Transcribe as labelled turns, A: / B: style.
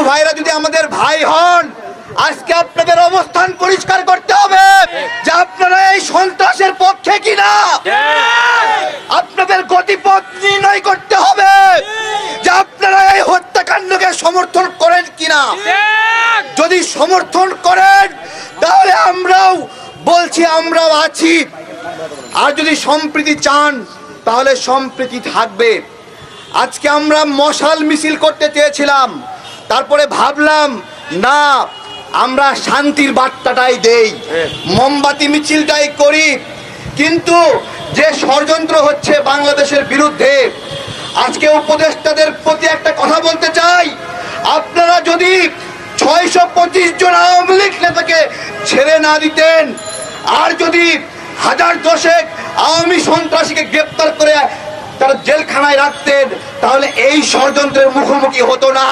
A: ভাইরা যদি আমাদের ভাই হন, আজকে আপনাদের অবস্থান পরিষ্কার করতে হবে যে আপনারা এই সন্ত্রাসের পক্ষে কিনা। আপনাদের গতিপথ নির্ণয় করতে হবে যে আপনারা এই হত্যাকাণ্ডকে সমর্থন করেন কিনা। যদি সমর্থন করেন তাহলে আমরাও বলছি, আমরাও আছি। আর যদি সম্প্রীতি চান তাহলে সম্প্রীতি থাকবে। আজকে আমরা মশাল মিছিল করতে চেয়েছিলাম, তারপরে ভাবলাম না, আমরা শান্তির বার্তাটাই দেই, মোমবাতি মিছিলটাই করি। কিন্তু যে ষড়যন্ত্র হচ্ছে বাংলাদেশের বিরুদ্ধে, আজকে উপদেষ্টাদের প্রতি একটা কথা বলতে চাই, আপনারা যদি 625 জন আওয়ামী লীগ নেতাকে ছেড়ে না দিতেন, আর যদি 1000 আওয়ামী সন্ত্রাসীকে গ্রেপ্তার করে তারা জেলখানায় রাখতেন, তাহলে এই ষড়যন্ত্রের মুখোমুখি হতো না।